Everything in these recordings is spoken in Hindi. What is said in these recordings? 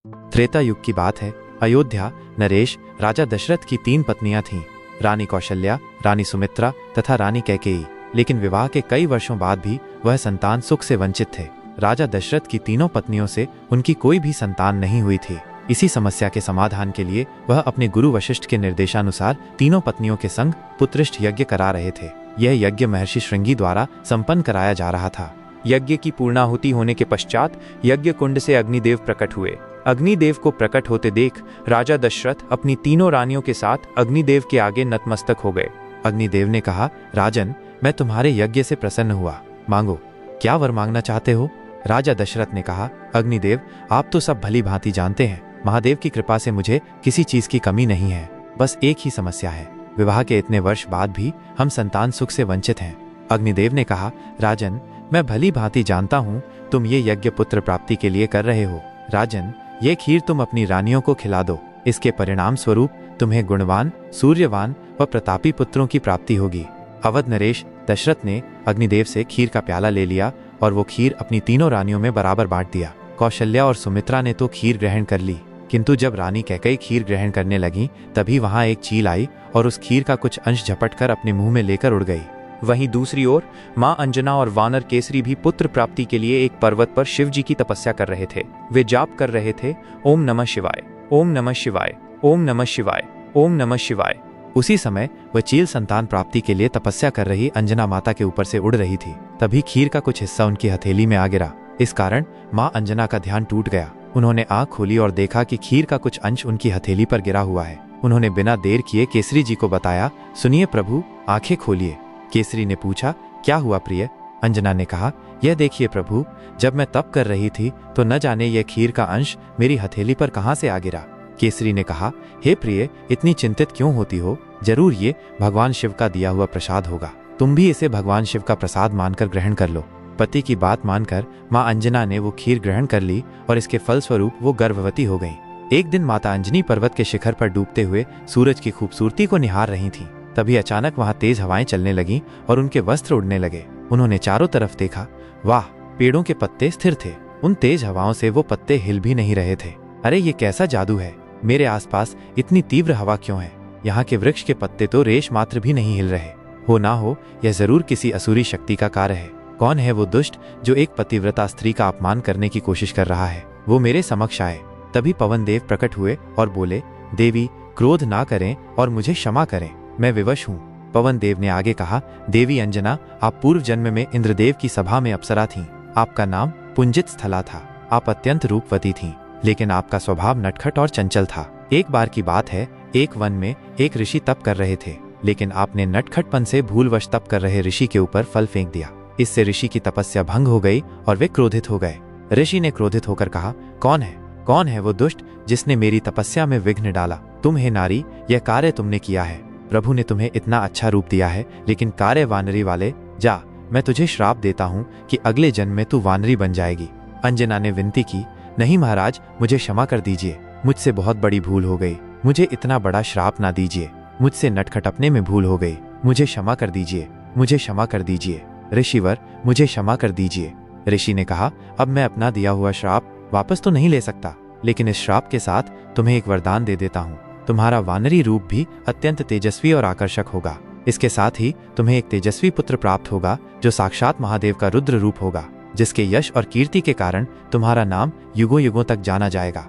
त्रेता युग की बात है। अयोध्या नरेश राजा दशरथ की 3 पत्नियां थीं, रानी कौशल्या, रानी सुमित्रा तथा रानी कैकेयी। लेकिन विवाह के कई वर्षों बाद भी वह संतान सुख से वंचित थे। राजा दशरथ की तीनों पत्नियों से उनकी कोई भी संतान नहीं हुई थी। इसी समस्या के समाधान के लिए वह अपने गुरु वशिष्ठ के निर्देशानुसार तीनों पत्नियों के संग पुत्रिष्ठ यज्ञ करा रहे थे। यह यज्ञ महर्षि श्रृंगी द्वारा संपन्न कराया जा रहा था। यज्ञ की पूर्णाहुति होने के पश्चात यज्ञ कुंड से अग्निदेव प्रकट हुए। अग्निदेव को प्रकट होते देख राजा दशरथ अपनी तीनों रानियों के साथ अग्निदेव के आगे नतमस्तक हो गए। अग्निदेव ने कहा, राजन, मैं तुम्हारे यज्ञ से प्रसन्न हुआ, मांगो, क्या वर मांगना चाहते हो? राजा दशरथ ने कहा, अग्निदेव, आप तो सब भली भांति जानते हैं, महादेव की कृपा से मुझे किसी चीज की कमी नहीं है। बस एक ही समस्या है, विवाह के इतने वर्ष बाद भी हम संतान सुख से वंचित हैं। अग्निदेव ने कहा, राजन, मैं भली भांति जानता हूँ तुम ये यज्ञ पुत्र प्राप्ति के लिए कर रहे हो। राजन, ये खीर तुम अपनी रानियों को खिला दो, इसके परिणाम स्वरूप तुम्हें गुणवान, सूर्यवान व प्रतापी पुत्रों की प्राप्ति होगी। अवध नरेश दशरथ ने अग्निदेव से खीर का प्याला ले लिया और वो खीर अपनी तीनों रानियों में बराबर बांट दिया। कौशल्या और सुमित्रा ने तो खीर ग्रहण कर ली, किंतु जब रानी कैकेयी खीर ग्रहण करने लगी तभी वहां एक चील आई और उस खीर का कुछ अंश झपटकर अपने मुंह में लेकर उड़ गई। वहीं दूसरी ओर मां अंजना और वानर केसरी भी पुत्र प्राप्ति के लिए एक पर्वत पर शिव जी की तपस्या कर रहे थे। वे जाप कर रहे थे, ओम नमः शिवाय, ओम नमः शिवाय, ओम नमः शिवाय, ओम नमः शिवाय। उसी समय वह चील संतान प्राप्ति के लिए तपस्या कर रही अंजना माता के ऊपर से उड़ रही थी। तभी खीर का कुछ हिस्सा उनकी हथेली में आ गिरा। इस कारण मां अंजना का ध्यान टूट गया। उन्होंने आंख खोली और देखा कि खीर का कुछ अंश उनकी हथेली पर गिरा हुआ है। उन्होंने बिना देर किए केसरी जी को बताया, सुनिए प्रभु, आंखें खोलिए। केसरी ने पूछा, क्या हुआ प्रिय? अंजना ने कहा, यह देखिए प्रभु, जब मैं तप कर रही थी तो न जाने यह खीर का अंश मेरी हथेली पर कहां से आ गिरा। केसरी ने कहा, हे प्रिय, इतनी चिंतित क्यों होती हो? जरूर ये भगवान शिव का दिया हुआ प्रसाद होगा। तुम भी इसे भगवान शिव का प्रसाद मानकर ग्रहण कर लो। पति की बात मानकर मां अंजना ने वो खीर ग्रहण कर ली और इसके फलस्वरूप वो गर्भवती हो गईं। एक दिन माता अंजनी पर्वत के शिखर पर डूबते हुए सूरज की खूबसूरती को निहार रही थीं। तभी अचानक वहां तेज हवाएं चलने लगीं और उनके वस्त्र उड़ने लगे। उन्होंने चारों तरफ देखा, वाह, पेड़ों के पत्ते स्थिर थे। उन तेज हवाओं से वो पत्ते हिल भी नहीं रहे थे। अरे ये कैसा जादू है? मेरे आसपास इतनी तीव्र हवा क्यों है? यहाँ के वृक्ष के पत्ते तो रेश मात्र भी नहीं हिल रहे। हो ना हो यह जरूर किसी असुरी शक्ति का कार्य है। कौन है वो दुष्ट जो एक पतिव्रता स्त्री का अपमान करने की कोशिश कर रहा है? वो मेरे समक्ष आए। तभी पवन देव प्रकट हुए और बोले, देवी, क्रोध ना करें और मुझे क्षमा करें, मैं विवश हूँ। पवन देव ने आगे कहा, देवी अंजना, आप पूर्व जन्म में इंद्रदेव की सभा में अप्सरा थीं। आपका नाम पुंजित स्थला था। आप अत्यंत रूपवती थीं, लेकिन आपका स्वभाव नटखट और चंचल था। एक बार की बात है, एक वन में एक ऋषि तप कर रहे थे, लेकिन आपने नटखटपन से भूलवश तप कर रहे ऋषि के ऊपर फल फेंक दिया। इससे ऋषि की तपस्या भंग हो गई और वे क्रोधित हो गए। ऋषि ने क्रोधित होकर कहा, कौन है वो दुष्ट जिसने मेरी तपस्या में विघ्न डाला? तुम हे नारी, यह कार्य तुमने किया है। प्रभु ने तुम्हें इतना अच्छा रूप दिया है, लेकिन कार्य वानरी वाले, जा, मैं तुझे श्राप देता हूँ कि अगले जन्म में तू वानरी बन जाएगी। अंजना ने विनती की, नहीं महाराज, मुझे क्षमा कर दीजिए, मुझसे बहुत बड़ी भूल हो गई। मुझे इतना बड़ा श्राप ना दीजिए, मुझसे नटखटपने में भूल हो गई। मुझे क्षमा कर दीजिए, मुझे क्षमा कर दीजिए। ऋषिवर, मुझे क्षमा कर दीजिए। ऋषि ने कहा, अब मैं अपना दिया हुआ श्राप वापस तो नहीं ले सकता, लेकिन इस श्राप के साथ तुम्हें एक वरदान दे देता हूँ। तुम्हारा वानरी रूप भी अत्यंत तेजस्वी और आकर्षक होगा। इसके साथ ही तुम्हें एक तेजस्वी पुत्र प्राप्त होगा जो साक्षात महादेव का रुद्र रूप होगा, जिसके यश और कीर्ति के कारण तुम्हारा नाम युगों युगों तक जाना जाएगा।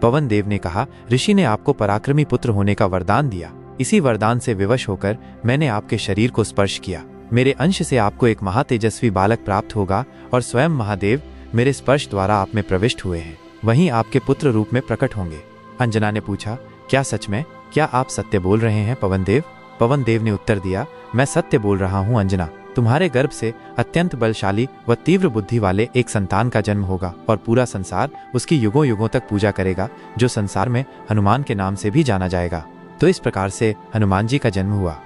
पवन देव ने कहा, ऋषि ने आपको पराक्रमी पुत्र होने का वरदान दिया। इसी वरदान से विवश होकर मैंने आपके शरीर को स्पर्श किया। मेरे अंश से आपको एक महातेजस्वी बालक प्राप्त होगा और स्वयं महादेव मेरे स्पर्श द्वारा आप में प्रविष्ट हुए हैं। वहीं आपके पुत्र रूप में प्रकट होंगे। अंजना ने पूछा, क्या सच में? क्या आप सत्य बोल रहे हैं पवन देव? पवन देव ने उत्तर दिया, मैं सत्य बोल रहा हूँ अंजना। तुम्हारे गर्भ से अत्यंत बलशाली व तीव्र बुद्धि वाले एक संतान का जन्म होगा और पूरा संसार उसकी युगों युगों तक पूजा करेगा, जो संसार में हनुमान के नाम से भी जाना जाएगा। तो इस प्रकार से हनुमान जी का जन्म हुआ।